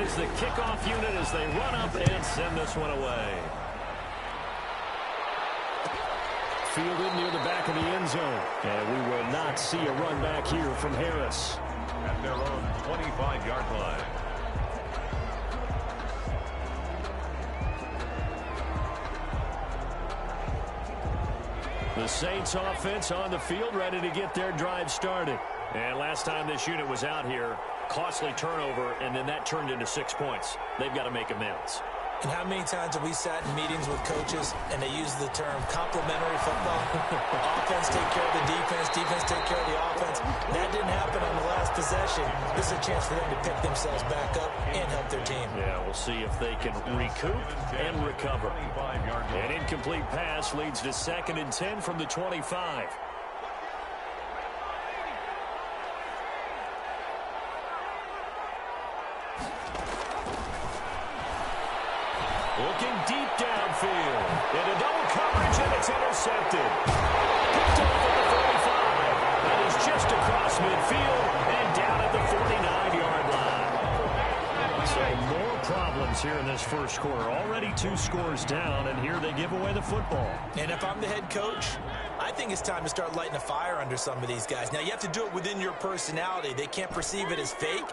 is the kickoff unit as they run up and send this one away. Fielded near the back of the end zone. And we will not see a run back here from Harris. At their own 25-yard line. The Saints offense on the field, ready to get their drive started. And last time this unit was out here, costly turnover, and then that turned into 6 points. They've got to make amends. And how many times have we sat in meetings with coaches and they use the term complementary football? Offense take care of the defense, defense take care of the offense. That didn't happen on the last possession. This is a chance for them to pick themselves back up and help their team. Yeah, we'll see if they can recoup and recover. An incomplete pass leads to 2nd and 10 from the 25. Looking deep downfield. Into double coverage, and it's intercepted. Picked off at the 45. That is just across midfield and down at the 49-yard line. So more problems here in this first quarter. Already 2 scores down, and here they give away the football. And if I'm the head coach, I think it's time to start lighting a fire under some of these guys. Now, you have to do it within your personality. They can't perceive it as fake.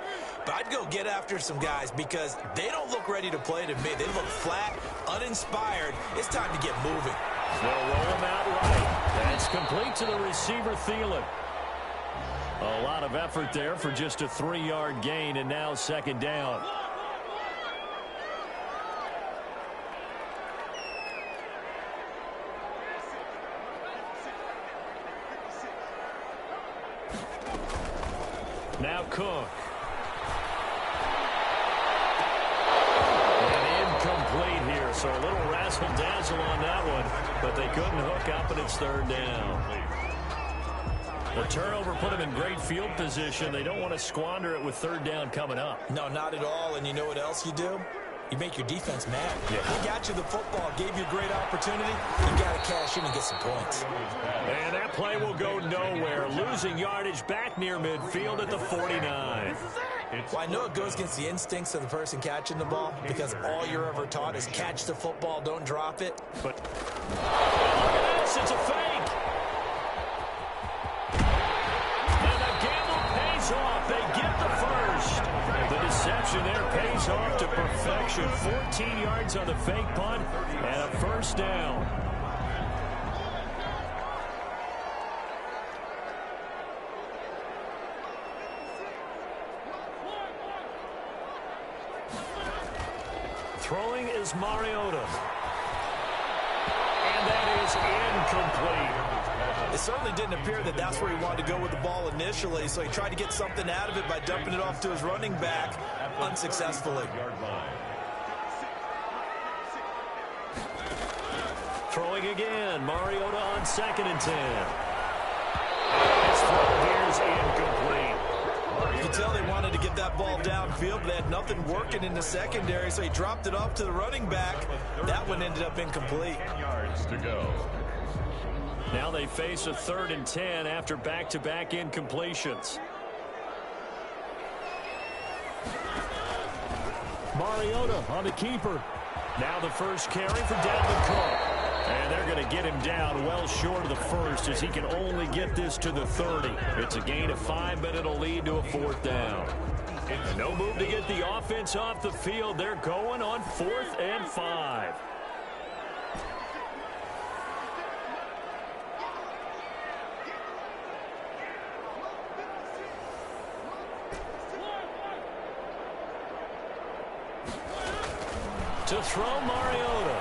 But I'd go get after some guys because they don't look ready to play to me. They look flat, uninspired. It's time to get moving. They'll roll them out right. That's complete to the receiver, Thielen. A lot of effort there for just a 3-yard gain, and now 2nd down. Now Cook. Incomplete here, so a little razzle-dazzle on that one, but they couldn't hook up, and it's 3rd down. The turnover put them in great field position. They don't want to squander it with 3rd down coming up. No, not at all, and you know what else you do? You make your defense mad. Yeah. He got you the football, gave you a great opportunity. You got to cash in and get some points. And that play will go nowhere. Losing yardage back near midfield at the 49. Well, I know it goes against the instincts of the person catching the ball because all you're ever taught is catch the football, don't drop it. But look at this, it's a fake. And the gamble pays off. They get the first. The deception there pays off to perfection. 14 yards on the fake punt and a 1st down. Throwing is Mariota. And that is incomplete. It certainly didn't appear that that's where he wanted to go with the ball initially, so he tried to get something out of it by dumping it off to his running back unsuccessfully. Throwing again. Mariota on 2nd and 10. His throw here is incomplete. You could tell they wanted to get that ball downfield, but they had nothing working in the secondary, so he dropped it off to the running back. That one ended up incomplete. 10 yards to go. Now they face a 3rd and 10 after back-to-back incompletions. Mariota on the keeper. Now the first carry for Dalvin Cook. And they're going to get him down well short of the first as he can only get this to the 30. It's a gain of 5, but it'll lead to a 4th down. And no move to get the offense off the field. They're going on 4th and 5. To throw Mariota.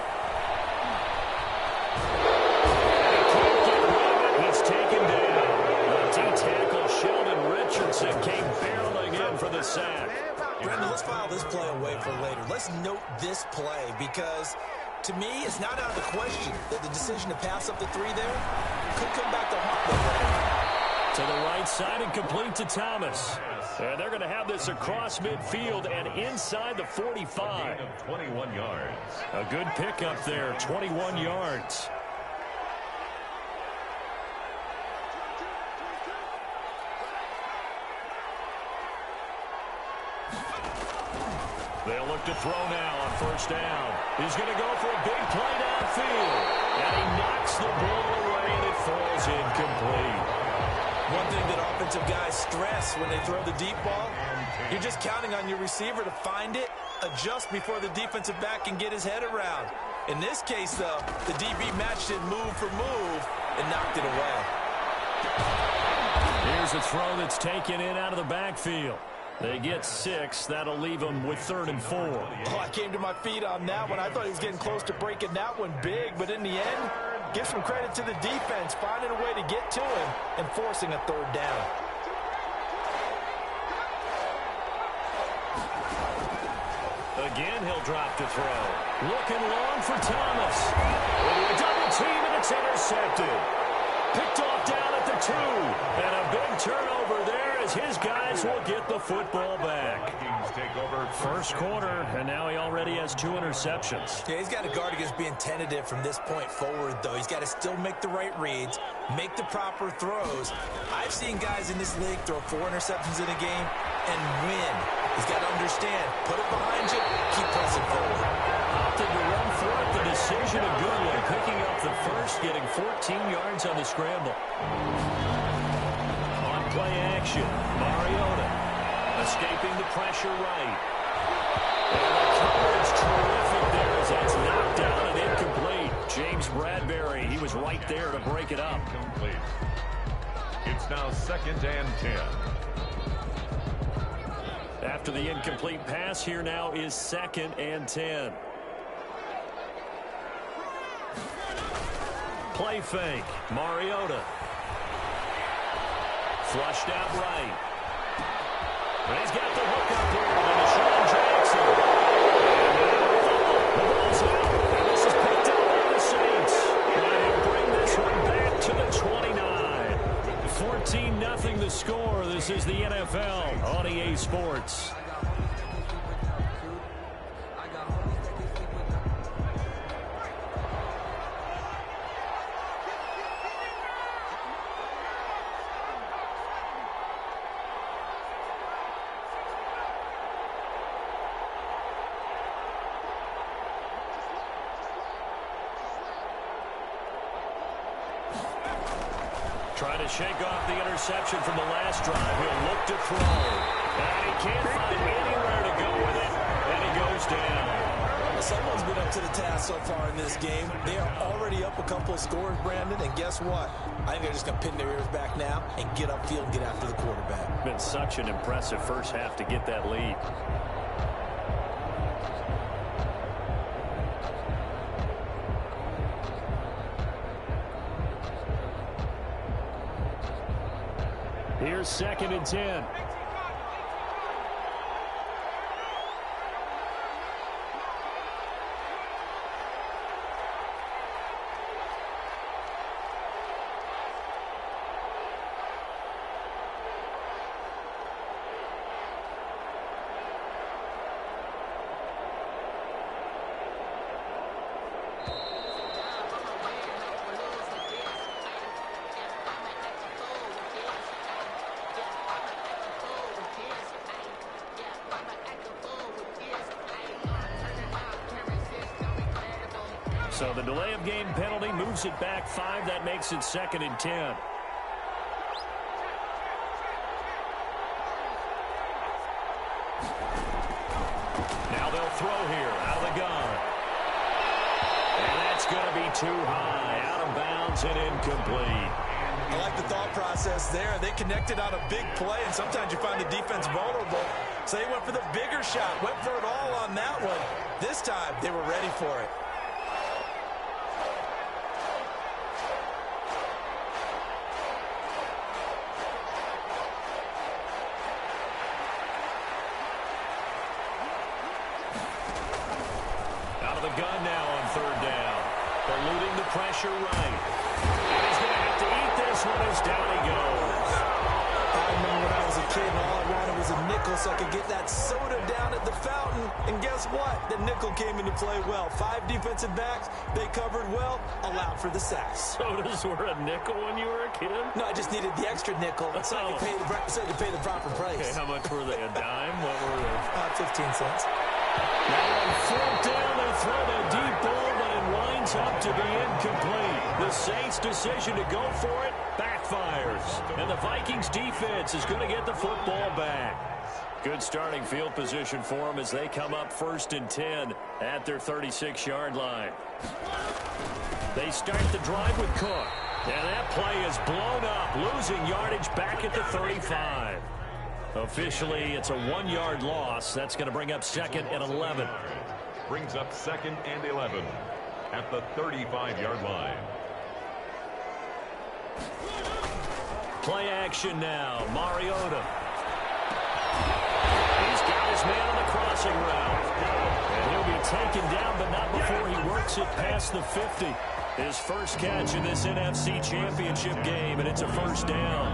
He's taken down. The D-tackle Sheldon Richardson came barreling in for the sack. Brendan, let's file this play away for later. Let's note this play because, to me, it's not out of the question that the decision to pass up the 3 there could come back to haunt them. To the right side and complete to Thomas. And they're going to have this across midfield and inside the 45. 21 yards. A good pickup there, 21 yards. The They'll look to throw now on first down. He's going to go for a big play downfield. And he knocks the ball away, and it falls incomplete. One thing that offensive guys stress when they throw the deep ball, you're just counting on your receiver to find it, adjust before the defensive back can get his head around. In this case, though, the DB matched it move for move and knocked it away. Here's a throw that's taken in out of the backfield. They get 6. That'll leave them with 3rd and 4. Oh, I came to my feet on that one. I thought he was getting close to breaking that one big, but in the end, give some credit to the defense, finding a way to get to him and forcing a 3rd down. Again, he'll drop to throw. Looking long for Thomas. Into a double team, and it's intercepted. Picked off down at the 2. And a big turnover there as his guys will get the football back. Take over First quarter, and now he already has 2 interceptions. Yeah, he's got to guard against being tentative from this point forward, though. He's got to still make the right reads, make the proper throws. I've seen guys in this league throw 4 interceptions in a game and win. He's got to understand, put it behind you, keep pressing forward. Opted to run for it, the decision a good one. Picking up the first, getting 14 yards on the scramble. On play action, Mariota. Escaping the pressure right. And the coverage terrific there as that's knocked down and incomplete. James Bradbury, he was right there to break it up. complete. It's now 2nd and 10. After the incomplete pass, here now is 2nd and 10. Play fake. Mariota. Flushed out right. And he's got the hook up here to Deshaun Jackson. And the ball's out. And this is picked up by the Saints. And he'll bring this one back to the 29. 14-0 the score. This is the NFL on EA Sports. Trying to shake off the interception from the last drive. He'll look to throw. And he can't find anywhere to go with it. And he goes down. Well, someone's been up to the task so far in this game. They are already up a couple of scores, Brandon. And guess what? I think they're just going to pin their ears back now and get upfield and get after the quarterback. Been such an impressive first half to get that lead. Here's 2nd and 10. So the delay of game penalty moves it back 5. That makes it 2nd and 10. Now they'll throw here out of the gun. And that's going to be too high. Out of bounds and incomplete. I like the thought process there. They connected on a big play, and sometimes you find the defense vulnerable. So they went for the bigger shot, went for it all on that one. This time, they were ready for it. Gun now on 3rd down. Eluding the pressure right. And he's going to have to eat this one as down he goes. I remember when I was a kid and all I wanted was a nickel so I could get that soda down at the fountain. And guess what? The nickel came into play well. 5 defensive backs. They covered well. Allowed for the sacks. Sodas were a nickel when you were a kid? No, I just needed the extra nickel so I could pay the proper price. Okay, how much were they? A dime? What were they? 15 cents. Now on fourth down, they throw the deep ball, but it winds up to be incomplete. The Saints' decision to go for it backfires. And the Vikings defense is going to get the football back. Good starting field position for them as they come up 1st and 10 at their 36-yard line. They start the drive with Cook. And that play is blown up, losing yardage back at the 35. Officially, it's a 1-yard loss. That's going to bring up 2nd and 11. Brings up 2nd and 11 at the 35-yard line. Play action now. Mariota. He's got his man on the crossing route. And he'll be taken down, but not before he works it past the 50. His first catch in this NFC Championship game, and it's a 1st down.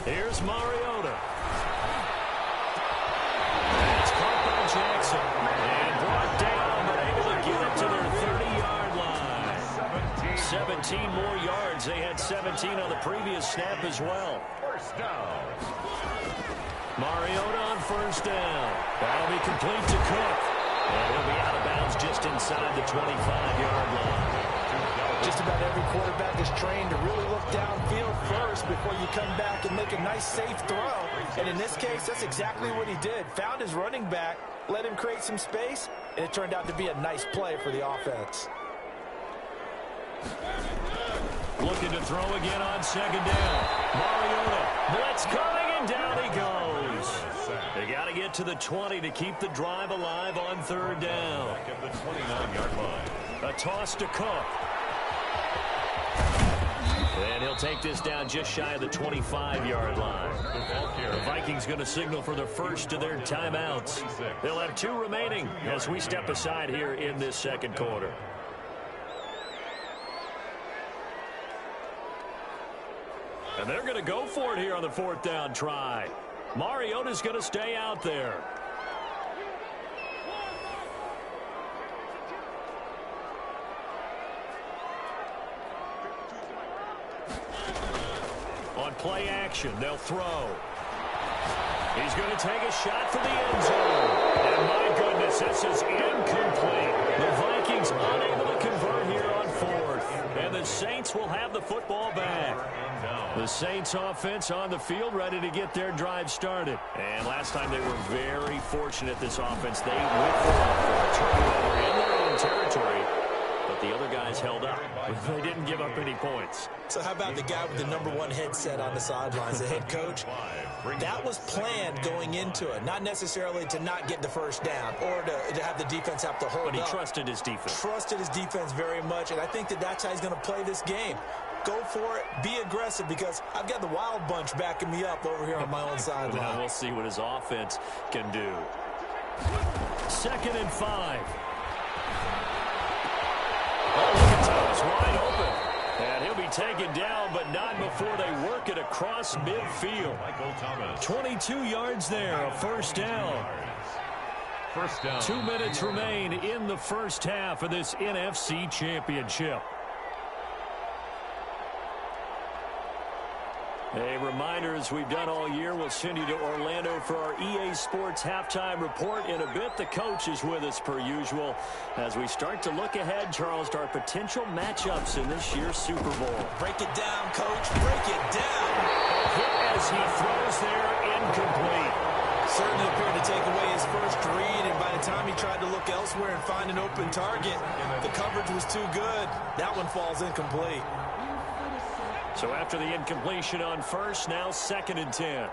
Here's Mariota. It's caught by Jackson. And brought down, but able to get it to their 30-yard line. 17 more yards. They had 17 on the previous snap as well. 1st down. Mariota on 1st down. That'll be complete to Cook. And he'll be out of bounds just inside the 25-yard line. Just about every quarterback is trained to really look downfield first before you come back and make a nice, safe throw. And in this case, that's exactly what he did. Found his running back, let him create some space, and it turned out to be a nice play for the offense. Looking to throw again on 2nd down. Mariota, blitz coming, and down he goes. They got to get to the 20 to keep the drive alive on 3rd down. At the 29-yard line. A toss to Cook. And he'll take this down just shy of the 25-yard line. The Vikings going to signal for the first of their timeouts. They'll have 2 remaining as we step aside here in this 2nd quarter. And they're going to go for it here on the 4th down try. Mariota's going to stay out there. On play action, they'll throw. He's going to take a shot for the end zone. And my goodness, this is incomplete. The Vikings unable to convert here on 4th. And the Saints will have the football back. The Saints offense on the field ready to get their drive started. And last time they were very fortunate, this offense. They went for a turnover in their own territory. But the other guys held up. They didn't give up any points. So how about the guy with the #1 headset on the sidelines, the head coach? That was planned going into it, not necessarily to not get the 1st down or to have the defense have to hold up. But he trusted his defense. Trusted his defense very much, and I think that's how he's going to play this game. Go for it, be aggressive, because I've got the wild bunch backing me up over here on my own sideline. Now we'll see what his offense can do. 2nd and 5. Oh, look at Thomas wide open. And he'll be taken down, but not before they work it across midfield. 22 yards there, a 1st down. 1st down. 2 minutes remain in the 1st half of this NFC Championship. A reminder, as we've done all year, we'll send you to Orlando for our EA Sports halftime report in a bit. The coach is with us per usual as we start to look ahead, Charles, to our potential matchups in this year's Super Bowl. Break it down, coach. Break it down. Hit as he throws there, incomplete. Certainly appeared to take away his first read, and by the time he tried to look elsewhere and find an open target, the coverage was too good. That one falls incomplete. So after the incompletion on 1st, now 2nd and 10. And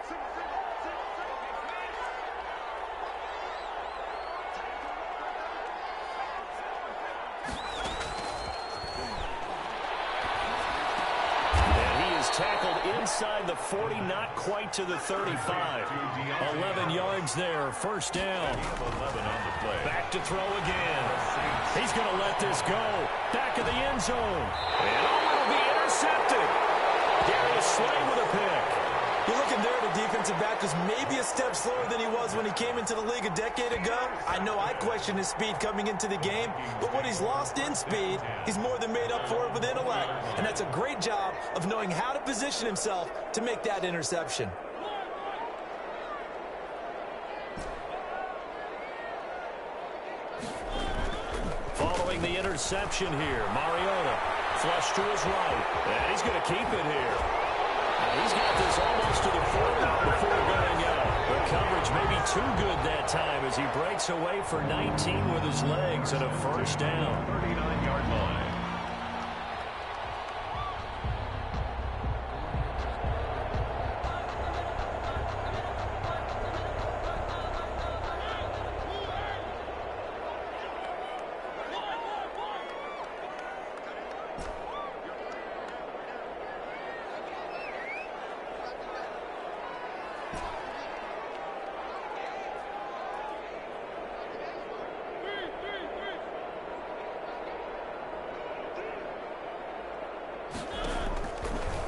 he is tackled inside the 40, not quite to the 35. 11 yards there, 1st down. Back to throw again. He's going to let this go. Back of the end zone. And it'll be intercepted. Darius Slay with a pick. You're looking there at a defensive back who's maybe a step slower than he was when he came into the league a decade ago. I know I questioned his speed coming into the game, but what he's lost in speed, he's more than made up for it with intellect. And that's a great job of knowing how to position himself to make that interception. throwing the interception here. Mariota flush to his right. And he's going to keep it here. He's got this almost to the 40 before going out. The coverage may be too good that time as he breaks away for 19 with his legs and a first down. 39-yard line.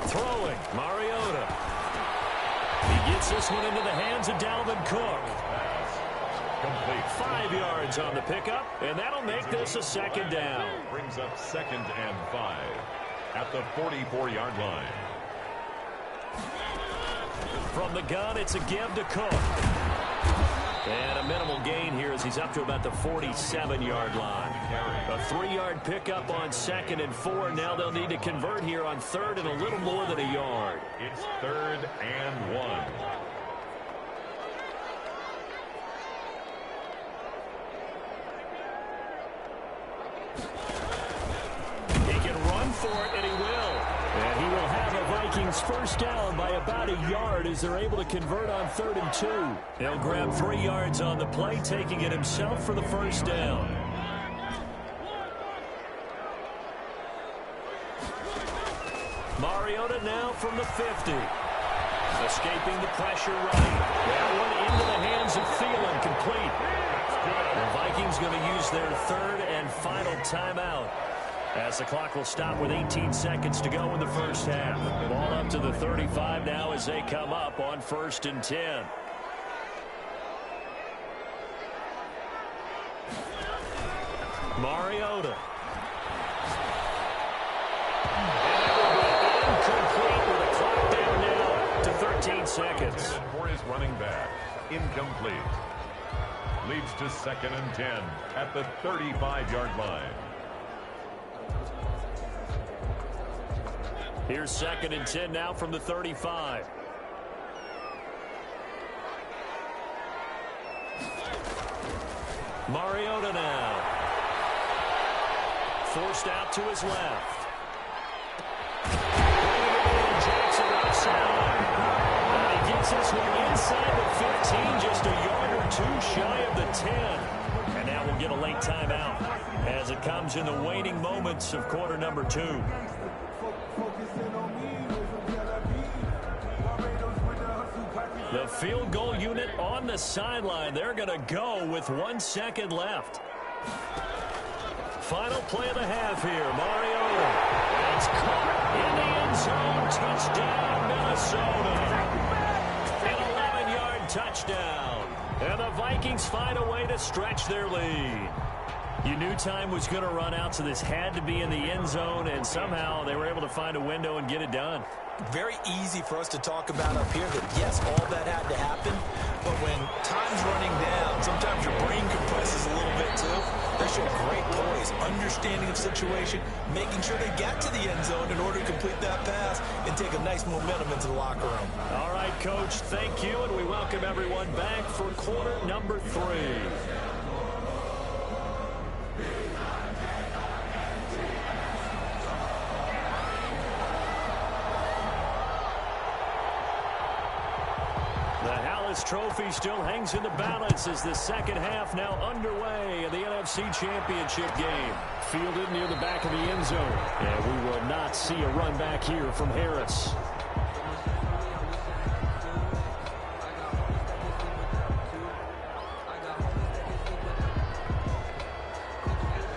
Throwing, Mariota. He gets this one into the hands of Dalvin Cook. Complete. 5 yards on the pickup, and that'll make this a second down. Brings up 2nd and 5 at the 44-yard line. From the gun, it's a give to Cook. And a minimal gain here as he's up to about the 47-yard line. A 3-yard pickup on 2nd and 4. Now they'll need to convert here on 3rd and a little more than a yard. It's 3rd and 1. He can run for it, and he will. And he will have a Vikings first down by about a yard as they're able to convert on 3rd and 2. He'll grab 3 yards on the play, taking it himself for the first down. Mariota now from the 50. Escaping the pressure right. That one into the hands of Thielen, complete. The Vikings going to use their 3rd and final timeout, as the clock will stop with 18 seconds to go in the first half. Ball up to the 35 now as they come up on 1st and 10. Mariota. Incomplete with a clock down now to 13 seconds. For his running back. Incomplete. Leads to 2nd and 10 at the 35-yard line. Here's 2nd and 10 now from the 35. Mariota now. Forced out to his left. Jackson outside. And he gets this one inside the 15, just a yard or 2 shy of the 10. And now we'll get a late timeout as it comes in the waning moments of quarter number 2. The field goal unit on the sideline. They're going to go with 1 second left. Final play of the half here. Mariota. It's caught in the end zone. Touchdown, Minnesota. An 11-yard touchdown. And the Vikings find a way to stretch their lead. You knew time was going to run out, so this had to be in the end zone, and somehow they were able to find a window and get it done. Very easy for us to talk about up here that, yes, all that had to happen, but when time's running down, sometimes your brain compresses a little bit too. They showed great poise, understanding of situation, making sure they got to the end zone in order to complete that pass and take a nice momentum into the locker room. All right, Coach, thank you, and we welcome everyone back for quarter number 3. Trophy still hangs in the balance as the second half now underway in the NFC Championship game. Fielded near the back of the end zone. And we will not see a run back here from Harris.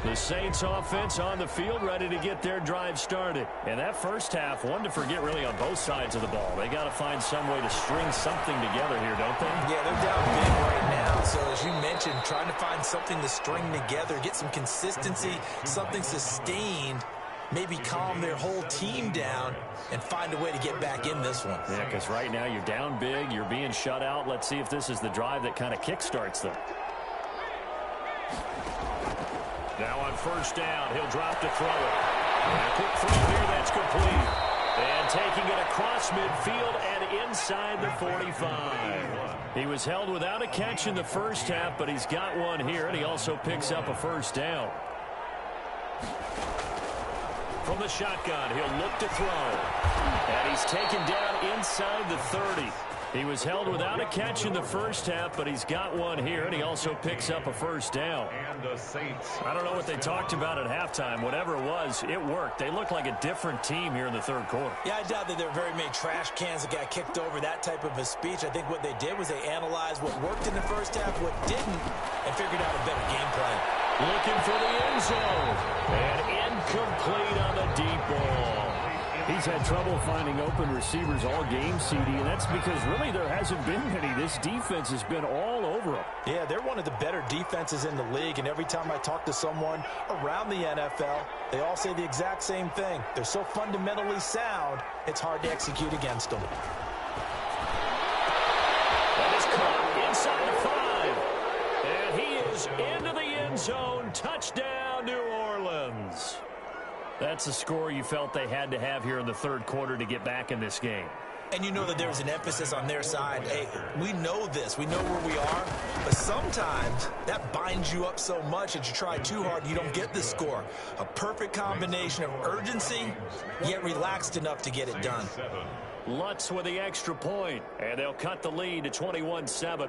The Saints offense on the field ready to get their drive started. And that first half, one to forget really on both sides of the ball. They got to find some way to string something together here, don't they? Yeah, they're down big right now. So as you mentioned, trying to find something to string together, get some consistency, something sustained, maybe calm their whole team down and find a way to get back in this one. Yeah, because right now you're down big, you're being shut out. Let's see if this is the drive that kind of kickstarts them. Now on first down, he'll drop to throw it. And a quick throw here, that's complete. And taking it across midfield and inside the 45. He was held without a catch in the first half, but he's got one here, and he also picks up a first down. From the shotgun, he'll look to throw. And he's taken down inside the 30. He was held without a catch in the first half, but he's got one here, and he also picks up a first down. And the Saints. I don't know what they talked about at halftime. Whatever it was, it worked. They look like a different team here in the third quarter. Yeah, I doubt that there were very many trash cans that got kicked over, that type of a speech. I think what they did was they analyzed what worked in the first half, what didn't, and figured out a better game plan. Looking for the end zone. And incomplete on the deep ball. He's had trouble finding open receivers all game, CD, and that's because really there hasn't been many. This defense has been all over him. Yeah, they're one of the better defenses in the league, and every time I talk to someone around the NFL, they all say the exact same thing. They're so fundamentally sound, it's hard to execute against them. That is caught inside the 5. And he is into the end zone. Touchdown, New Orleans. That's the score you felt they had to have here in the third quarter to get back in this game. And you know that there's an emphasis on their side. Hey, we know this. We know where we are. But sometimes that binds you up so much that you try too hard and you don't get the score. A perfect combination of urgency, yet relaxed enough to get it done. Lutz with the extra point, and they'll cut the lead to 21-7.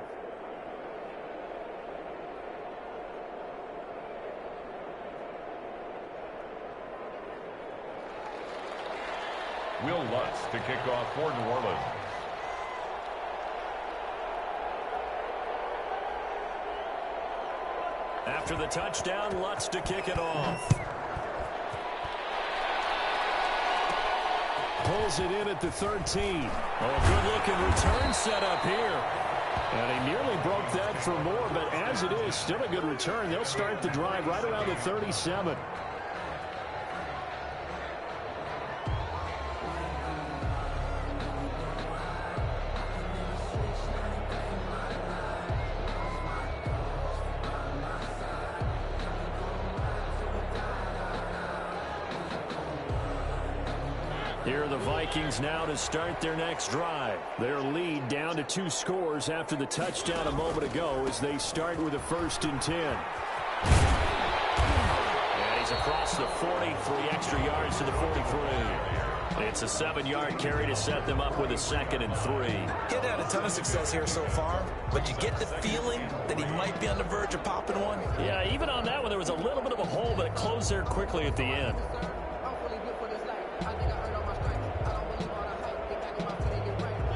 Will Lutz to kick off for New Orleans. After the touchdown, Lutz to kick it off. Pulls it in at the 13. Good-looking return set up here. And he nearly broke that for more, but as it is, still a good return. They'll start the drive right around the 37. Here are the Vikings now to start their next drive. Their lead down to 2 scores after the touchdown a moment ago as they start with a 1st and 10. And he's across the 40, 3 extra yards to the 43. It's a 7-yard carry to set them up with a 2nd and 3. He's had a ton of success here so far, but you get the feeling that he might be on the verge of popping one. Yeah, even on that one, there was a little bit of a hole, but it closed there quickly at the end.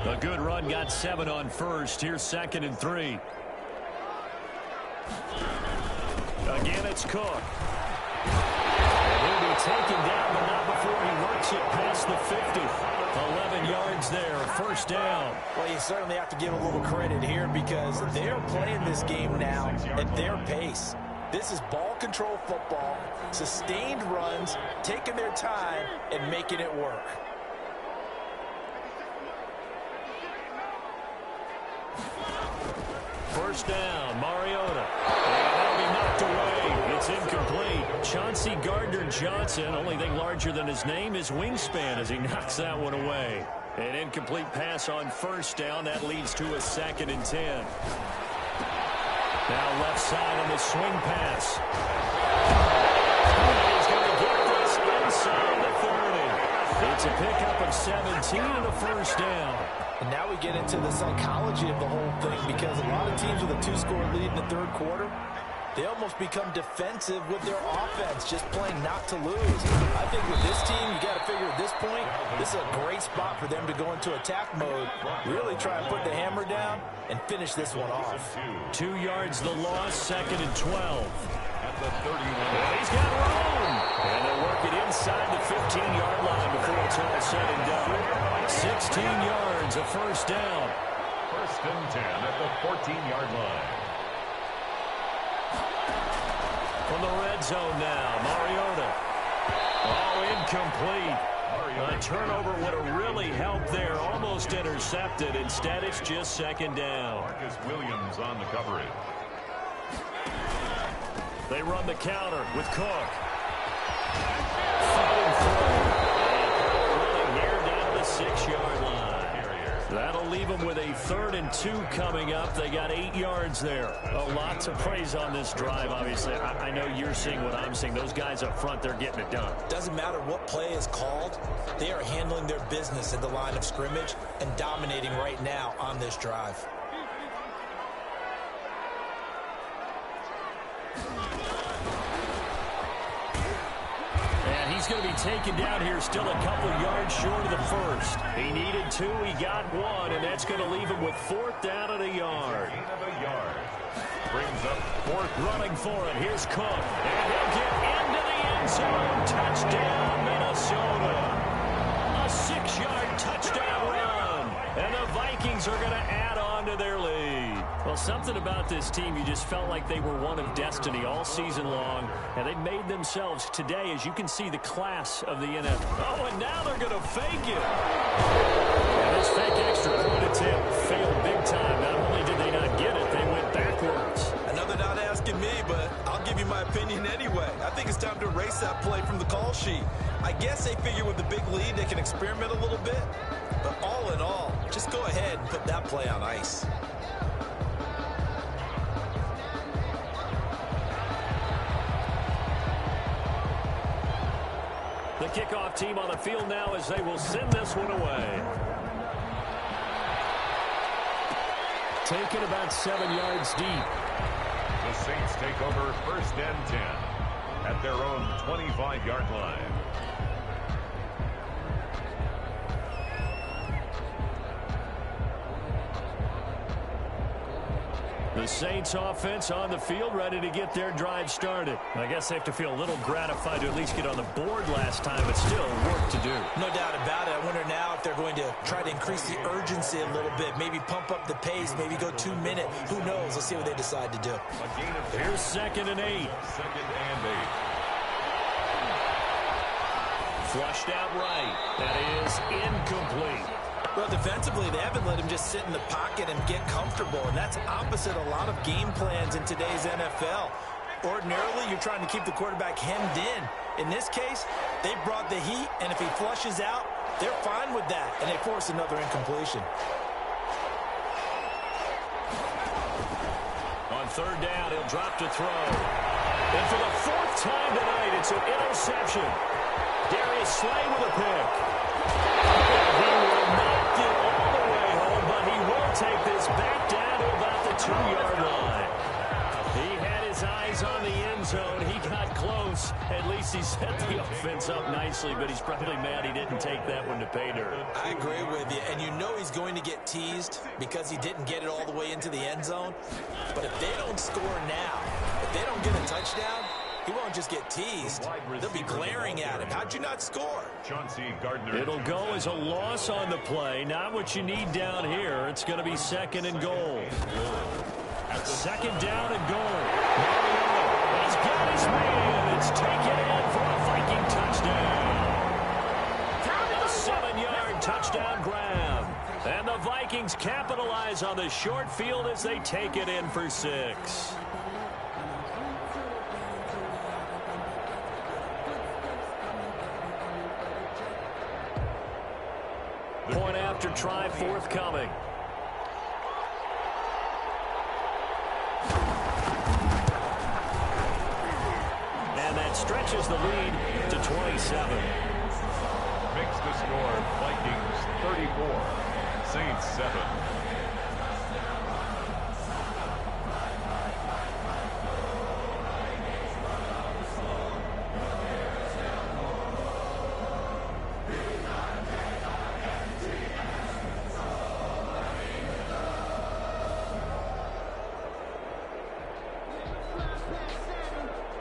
A good run, got 7 on first. Here's 2nd and 3. Again, it's Cook. And he'll be taken down, but not before he works it past the 50. 11 yards there, 1st down. Well, you certainly have to give a little credit here because they're playing this game now at their pace. This is ball control football, sustained runs, taking their time, and making it work. First down, Mariota. And that'll be knocked away. It's incomplete. Chauncey Gardner-Johnson, only thing larger than his name is wingspan as he knocks that one away. An incomplete pass on first down. That leads to a 2nd and 10. Now left side on the swing pass. He's going to get this inside the 30. It's a pickup of 17 and a 1st down. And now we get into the psychology of the whole thing because a lot of teams with a 2-score lead in the third quarter, they almost become defensive with their offense, just playing not to lose. I think with this team, you got to figure at this point, this is a great spot for them to go into attack mode, really try and put the hammer down and finish this one off. 2 yards the loss, 2nd and 12. At the 31. And he's got room. And they'll work it inside the 15-yard line before it's all said and done. 16 yards, a 1st down. 1st and 10 at the 14-yard line. From the red zone now, Mariota. Oh, incomplete. A turnover would have really helped there. Almost intercepted. Instead, it's just 2nd down. Marcus Williams on the coverage. They run the counter with Cook. Fighting through. And running here down to the 6-yard line. That'll leave them with a 3rd and 2 coming up. They got 8 yards there. A lot to praise on this drive, obviously. I know you're seeing what I'm seeing. Those guys up front, they're getting it done. Doesn't matter what play is called. They are handling their business at the line of scrimmage and dominating right now on this drive. He's going to be taken down here, still a couple yards short of the first. He needed 2, he got 1, and that's going to leave him with 4th down and a yard. Brings up 4th. Running for it, here's Cook. And he'll get into the end zone. Touchdown, Minnesota. A 6-yard touchdown run. And the Vikings are going to add on to their lead. Well, something about this team, you just felt like they were one of destiny all season long, and they made themselves today, as you can see, the class of the NFL. Oh, and now they're going to fake it. And this fake extra point attempt failed big time. Not only did they not get it, they went backwards. I know they're not asking me, but I'll give you my opinion anyway. I think it's time to erase that play from the call sheet. I guess they figure with the big lead they can experiment a little bit, but all in all, just go ahead and put that play on ice. The kickoff team on the field now as they will send this one away. Taken about 7 yards deep. The Saints take over 1st and 10 at their own 25-yard line. The Saints offense on the field, ready to get their drive started. I guess they have to feel a little gratified to at least get on the board last time, but still work to do. No doubt about it. I wonder now if they're going to try to increase the urgency a little bit, maybe pump up the pace, maybe go 2 minute. Who knows? Let's see what they decide to do. Here's 2nd and 8. 2nd and 8. Flushed out right. That is incomplete. Well, defensively, they haven't let him just sit in the pocket and get comfortable, and that's opposite a lot of game plans in today's NFL. Ordinarily, you're trying to keep the quarterback hemmed in. In this case, they brought the heat, and if he flushes out, they're fine with that, and they force another incompletion. On 3rd down, he'll drop to throw. And for the 4th time tonight, it's an interception. Darius Slay with a pick. He will not get all the way home, but he will take this back down to about the 2-yard line. He had his eyes on the end zone. He got close. At least he set the offense up nicely, but he's probably mad he didn't take that one to pay dirt. I agree with you, and you know he's going to get teased because he didn't get it all the way into the end zone. But if they don't score now, if they don't get a touchdown, he won't just get teased. They'll be glaring at him. How'd you not score? It'll go as a loss on the play. Not what you need down here. It's going to be 2nd and goal. 2nd down and goal. He's got his man. It's taken in for a Viking touchdown. A 7-yard touchdown grab. And the Vikings capitalize on the short field as they take it in for 6. Point after try forthcoming. And that stretches the lead to 27. Makes the score Vikings 34, Saints 7.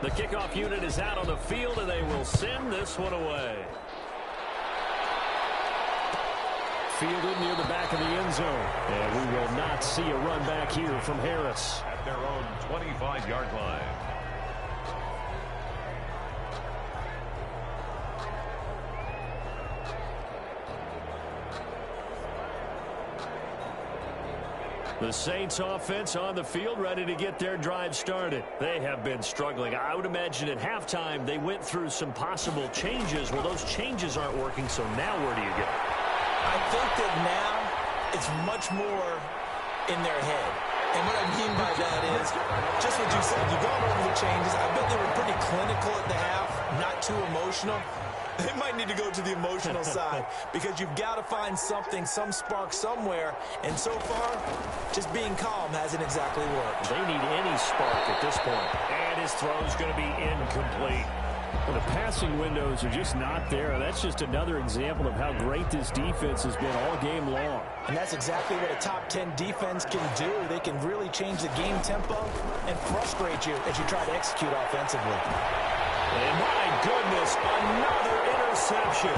The kickoff unit is out on the field, and they will send this one away. Fielded near the back of the end zone. And we will not see a run back here from Harris. At their own 25-yard line. The Saints offense on the field ready to get their drive started. They have been struggling. I would imagine at halftime they went through some possible changes. Well, those changes aren't working, so now where do you go? I think that now it's much more in their head. And what I mean by that is just what you said. You've gone over the changes. I bet they were pretty clinical at the half, not too emotional. They might need to go to the emotional side because you've got to find something, some spark somewhere. And so far, just being calm hasn't exactly worked. They need any spark at this point. And his throw's going to be incomplete. Well, the passing windows are just not there. That's just another example of how great this defense has been all game long. And that's exactly what a top 10 defense can do. They can really change the game tempo and frustrate you as you try to execute offensively. And my goodness, another interception.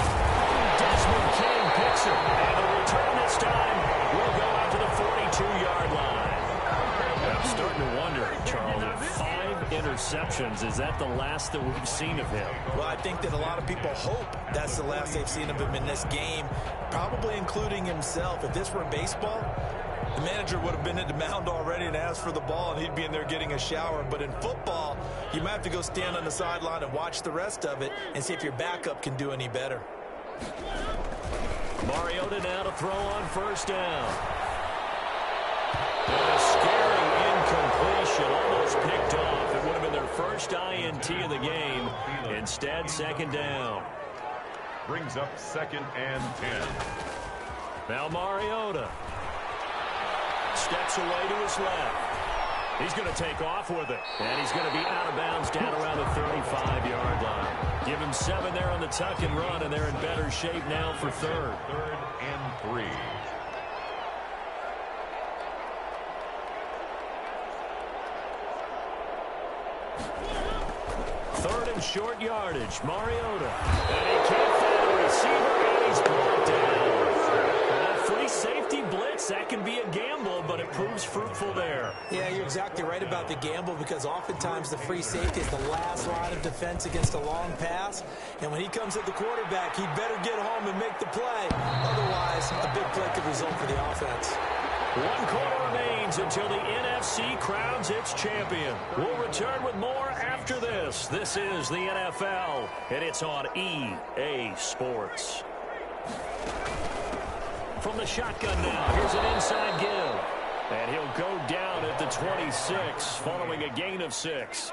Desmond King picks it. And the return this time will go out to the 42-yard line. I'm starting to wonder, Charles, if 5 interceptions, is that the last that we've seen of him? Well, I think that a lot of people hope that's the last they've seen of him in this game, probably including himself. If this were baseball, the manager would have been at the mound already and asked for the ball, and he'd be in there getting a shower. But in football, you might have to go stand on the sideline and watch the rest of it and see if your backup can do any better. Mariota now to throw on first down. And a scary incompletion, almost picked off. It would have been their first INT of the game. Instead, second down. Brings up 2nd and 10. Now Mariota steps away to his left. He's going to take off with it. And he's going to be out of bounds down around the 35-yard line. Give him 7 there on the tuck and run, and they're in better shape now for third. 3rd and 3. Third and short yardage. Mariota. And he can't find a receiver, and he's brought down. A free safety blitz, that can be a gamble, but it proves fruitful there. Yeah, you're exactly right about the gamble because oftentimes the free safety is the last line of defense against a long pass. And when he comes at the quarterback, he better get home and make the play. Otherwise, a big play could result for the offense. 1 quarter remains until the NFC crowns its champion. We'll return with more after this. This is the NFL, and it's on EA Sports. From the shotgun now, here's an inside give. And he'll go down at the 26, following a gain of 6.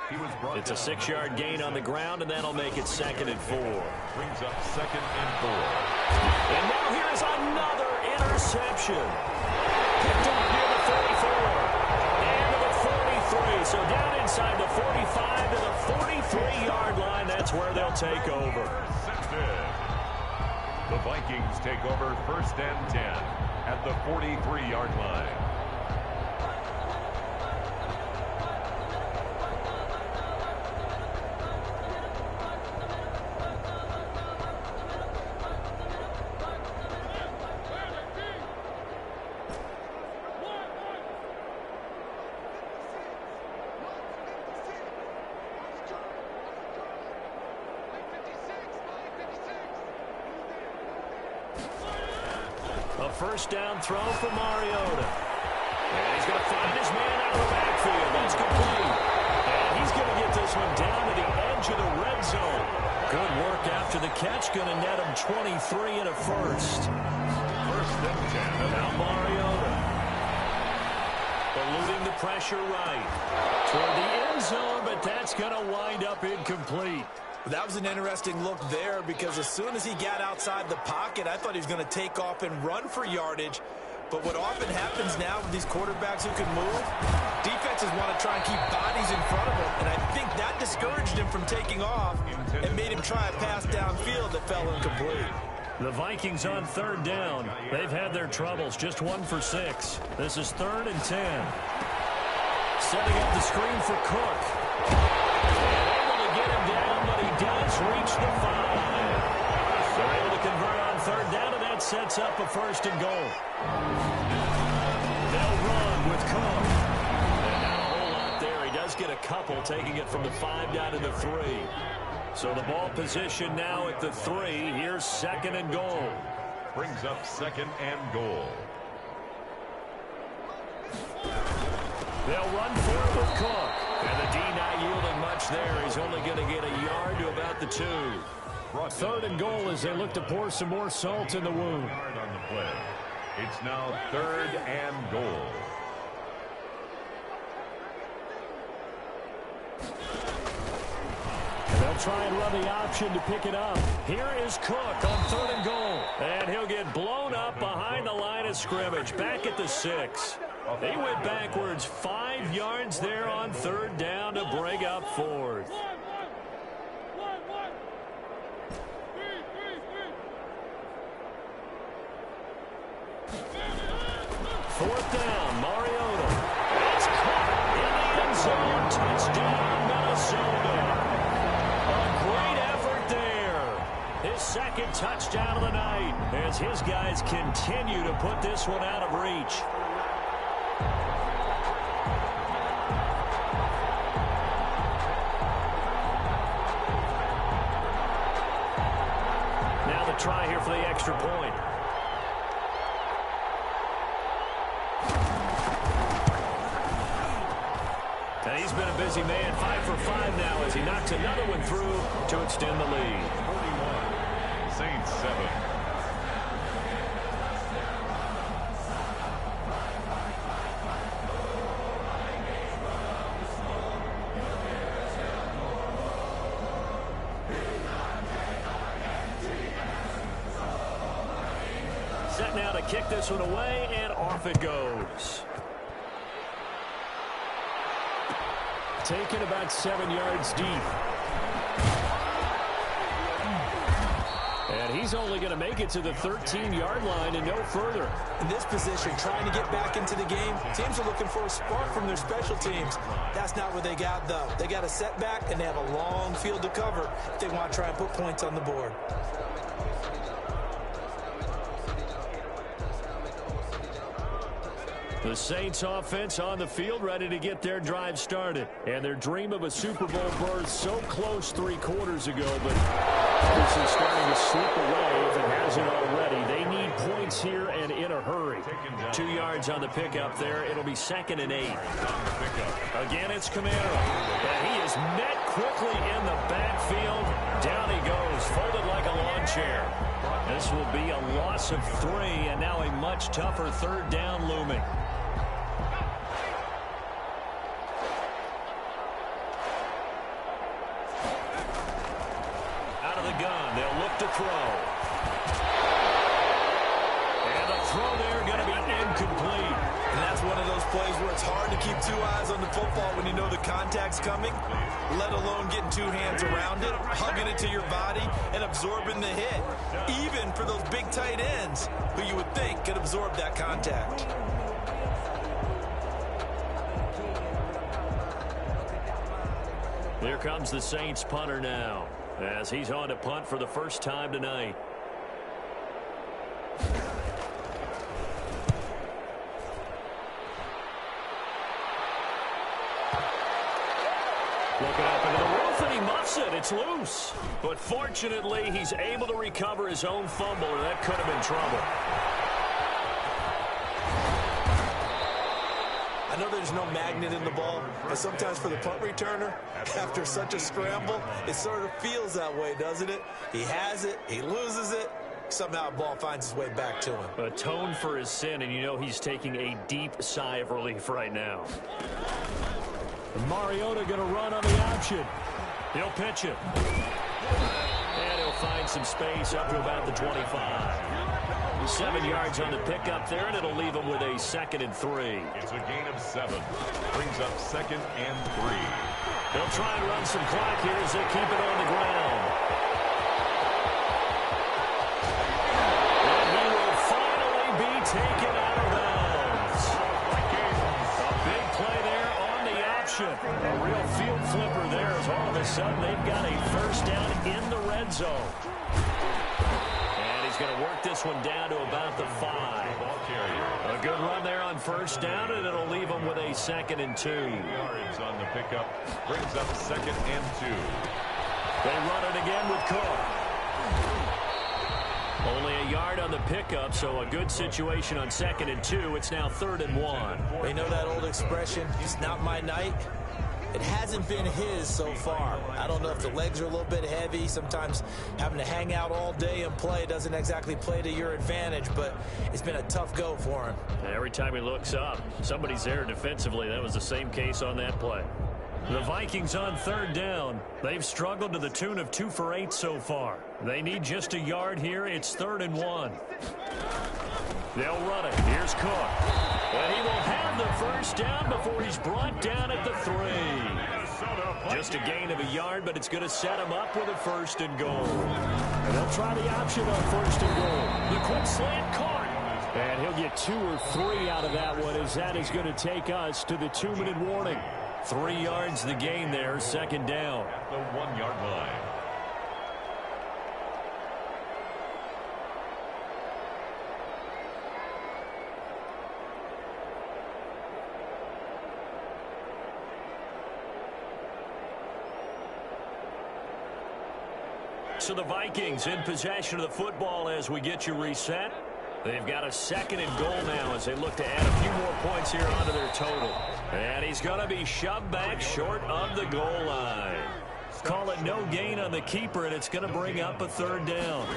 It's a 6-yard gain on the ground, and that'll make it 2nd and 4. Brings up 2nd and 4. And now here's another interception. Picked up near the 44. And to the 43. So down inside the 45 to the 43-yard line. That's where they'll take over. The Vikings take over 1st and 10 at the 43-yard line. A first down throw for Mariota. And he's going to find his man out of the backfield. That's complete. And he's going to get this one down to the edge of the red zone. Good work after the catch. Going to net him 23 and a first. 1st and 10. Now Mariota. Eluding the pressure right. Toward the end zone, but that's going to wind up incomplete. That was an interesting look there because as soon as he got outside the pocket, I thought he was going to take off and run for yardage. But what often happens now with these quarterbacks who can move, defenses want to try and keep bodies in front of him. And I think that discouraged him from taking off and made him try a pass downfield that fell incomplete. The Vikings on 3rd down. They've had their troubles, just 1 for 6. This is 3rd and 10. Setting up the screen for Cook. And able to get him down, but he does reach the 5. They're able to convert on 3rd down, and that sets up a 1st and goal. They'll run with Cook. And not a whole lot there. He does get a couple, taking it from the 5 down to the 3. So the ball position now at the 3. Here's 2nd and goal. Brings up 2nd and goal. They'll run for it with Cook. And the D not yielding much there. He's only going to get a yard to about the 2. 3rd and goal as they look to pour some more salt in the wound. On the play. It's now 3rd and goal. And they'll try and run the option to pick it up. Here is Cook on 3rd and goal. And he'll get blown up behind the line of scrimmage. Back at the 6. They went backwards 5 yards there on 3rd down to bring up 4th. 4th down, Mariota. It's caught in the end zone. Touchdown, Minnesota. A great effort there. His 2nd touchdown of the night as his guys continue to put this one out of reach. Now the try here for the extra point. And he's been a busy man, 5 for 5 now as he knocks another one through to extend the lead. 41, Saints 7. Set now to kick this one away, and off it goes. Taken about 7 yards deep. And he's only going to make it to the 13-yard line and no further. In this position, trying to get back into the game, teams are looking for a spark from their special teams. That's not what they got, though. They got a setback, and they have a long field to cover if they want to try and put points on the board. The Saints offense on the field ready to get their drive started. And their dream of a Super Bowl berth so close 3 quarters ago, but this is starting to slip away if it hasn't already. They need points here and in a hurry. 2 yards on the pickup there. It'll be 2nd and 8. Again, it's Kamara. And he is met quickly in the backfield. Down he goes, folded like a lawn chair. This will be a loss of 3, and now a much tougher 3rd down looming. Out of the gun, they'll look to throw. And the throw there going to be incomplete. And that's one of those plays where it's hard to keep 2 eyes on the football when you know the contact's coming, let alone getting 2 hands around it, hugging it to your body, and absorbing the hit. Even for those big tight ends who you would think could absorb that contact. Here comes the Saints punter now, as he's on to punt for the first time tonight. Looking up into the roof, and he muffs it. It's loose. But fortunately, he's able to recover his own fumble, or that could have been trouble. I know there's no magnet in the ball, but sometimes for the punt returner, after such a scramble, it sort of feels that way, doesn't it? He has it, he loses it, somehow the ball finds its way back to him. Atone for his sin, and you know he's taking a deep sigh of relief right now. Mariota going to run on the option. He'll pitch it. And he'll find some space up to about the 25. 7 yards on the pickup there, and it'll leave him with a 2nd and 3. It's a gain of 7. Brings up 2nd and 3. They'll try and run some clock here as they keep it on the ground. And he will finally be taken out of bounds. A big play there on the option. A real field flipper there as all of a sudden they've got a first down in the red zone. He's going to work this one down to about the 5. A good run there on first down, and it'll leave him with a 2nd and 2. Yards on the pickup. Brings up 2nd and 2. They run it again with Cook. Only a yard on the pickup, so a good situation on 2nd and 2. It's now 3rd and 1. We know that old expression, it's not my night. It hasn't been his so far. I don't know if the legs are a little bit heavy. Sometimes having to hang out all day and play doesn't exactly play to your advantage, but it's been a tough go for him. Every time he looks up, somebody's there defensively. That was the same case on that play. The Vikings on 3rd down. They've struggled to the tune of 2 for 8 so far. They need just a yard here. It's 3rd and 1. They'll run it. Here's Cook. And he will have the first down before he's brought down at the 3. Just a gain of a yard, but it's going to set him up with a 1st and goal. And they'll try the option on 1st and goal. The quick slant caught. And he'll get 2 or 3 out of that one, as that is going to take us to the 2-minute warning. 3 yards the gain there, 2nd down. At the 1-yard line. So the Vikings in possession of the football as we get you reset. They've got a 2nd and goal now as they look to add a few more points here onto their total. And he's going to be shoved back short of the goal line. Call it no gain on the keeper, and it's going to bring up a 3rd down.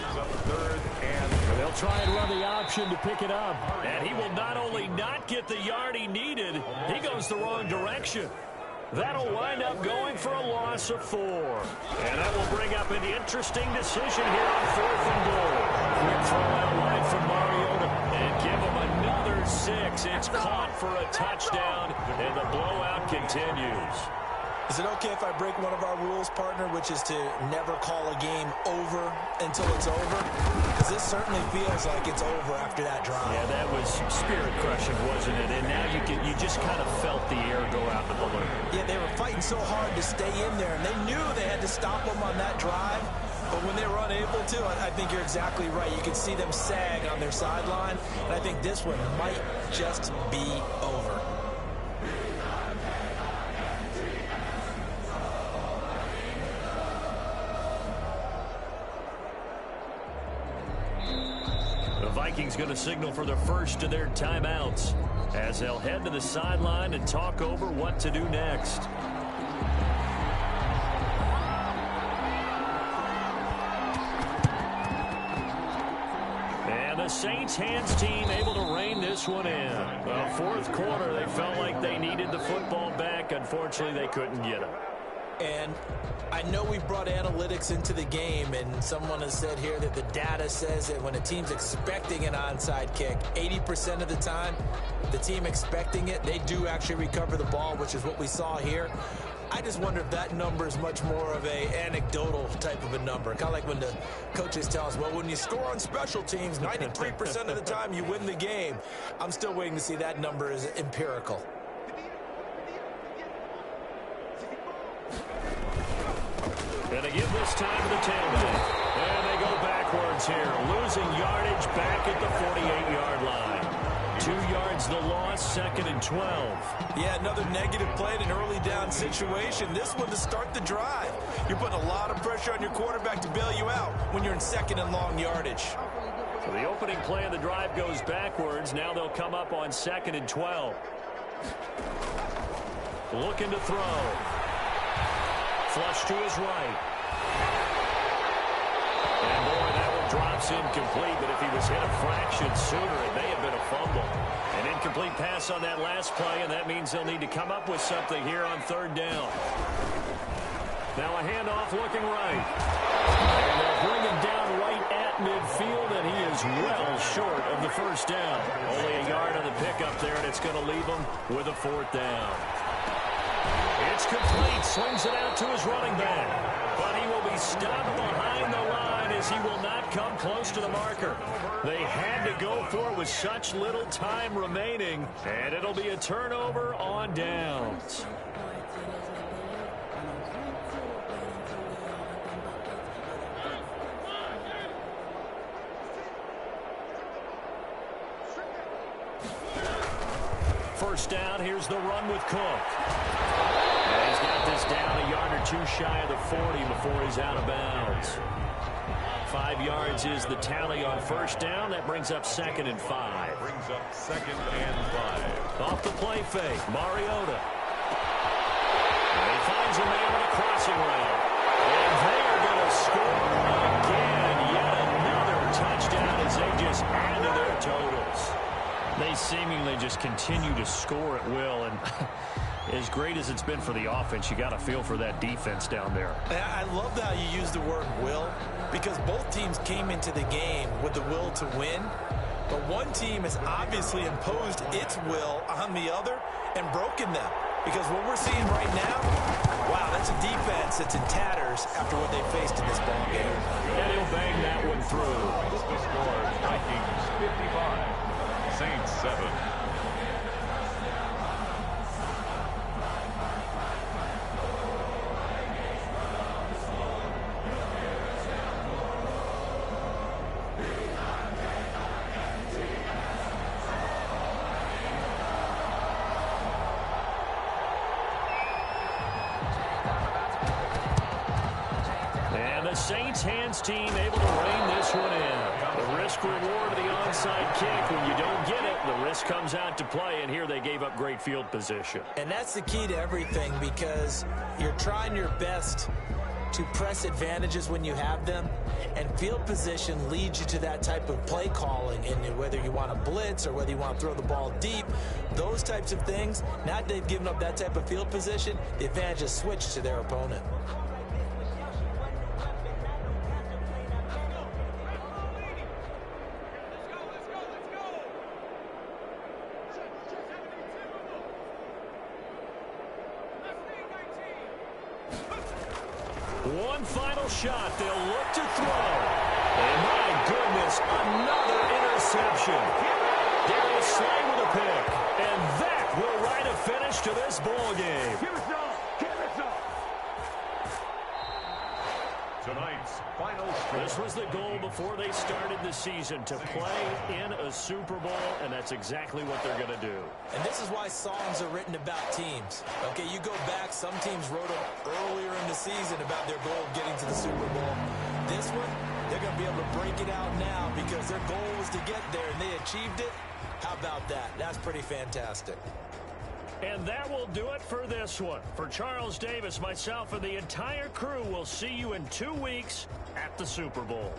And they'll try and run the option to pick it up. And he will not only not get the yard he needed, he goes the wrong direction. That'll wind up going for a loss of 4. And that will bring up an interesting decision here on 4th and goal. Quick throw out wide from Mariota and give him another 6. It's caught for a touchdown, and the blowout continues. Is it okay if I break one of our rules, partner, which is to never call a game over until it's over? Because this certainly feels like it's over after that drive. Yeah, that was spirit-crushing, wasn't it? And now you just kind of felt the air go out the balloon. Yeah, they were fighting so hard to stay in there, and they knew they had to stop them on that drive. But when they were unable to, I think you're exactly right. You could see them sag on their sideline, and I think this one might just be over. Vikings going to signal for the first of their timeouts as they'll head to the sideline and talk over what to do next. And the Saints hands team able to rein this one in. Well, 4th quarter, they felt like they needed the football back. Unfortunately, they couldn't get it. And I know we've brought analytics into the game, and someone has said here that the data says that when a team's expecting an onside kick, 80% of the time, the team expecting it, they do actually recover the ball, which is what we saw here. I just wonder if that number is much more of a anecdotal type of a number. Kind of like when the coaches tell us, well, when you score on special teams, 93% of the time you win the game. I'm still waiting to see that number is empirical. And they give this time to the tailback. And they go backwards here, losing yardage back at the 48-yard line. 2 yards the loss, 2nd and 12. Yeah, another negative play in an early down situation. This one to start the drive. You're putting a lot of pressure on your quarterback to bail you out when you're in 2nd and long yardage. So the opening play of the drive goes backwards. Now they'll come up on 2nd and 12. Looking to throw. Flush to his right. And boy, that one drops incomplete, but if he was hit a fraction sooner, it may have been a fumble. An incomplete pass on that last play, and that means they'll need to come up with something here on 3rd down. Now a handoff looking right. And they'll bring him down right at midfield, and he is well short of the 1st down. Only a yard on the pickup there, and it's going to leave him with a 4th down. It's complete. Swings it out to his running back. But he will be stopped behind the line as he will not come close to the marker. They had to go for it with such little time remaining. And it'll be a turnover on downs. First down, here's the run with Cook. And he's got this down a yard or two shy of the 40 before he's out of bounds. 5 yards is the tally on first down. That brings up 2nd and 5. Brings up 2nd and 5. Off the play fake, Mariota. And he finds a man on a crossing route. And they are going to score again. Yet another touchdown as they just add to their totals. They seemingly just continue to score at will. And as great as it's been for the offense, you got to feel for that defense down there. I love how you use the word will, because both teams came into the game with the will to win. But one team has obviously imposed its will on the other and broken them. Because what we're seeing right now, wow, that's a defense that's in tatters after what they faced in this ball game. And he'll bang that one through. The score, Vikings 55, Saints 7. Saints hands team able to rein this one in. The risk reward of the onside kick. When you don't get it, the risk comes out to play, and here they gave up great field position. And that's the key to everything, because you're trying your best to press advantages when you have them, and field position leads you to that type of play calling. And whether you want to blitz or whether you want to throw the ball deep, those types of things, now that they've given up that type of field position, the advantage is switched to their opponent. One final shot. They'll look to throw. And my goodness, another interception. Darius Slay with a pick. And that will write a finish to this ball game. Give us up. Tonight's final score. This was the goal before they started the season, to play in a Super Bowl, and that's exactly what they're going to do. And this is why songs are written about teams. Okay, you go back, some teams wrote them earlier in the season about their goal of getting to the Super Bowl. This one, they're going to be able to break it out now because their goal was to get there, and they achieved it. How about that? That's pretty fantastic. And that will do it for this one. For Charles Davis, myself, and the entire crew, will see you in 2 weeks at the Super Bowl.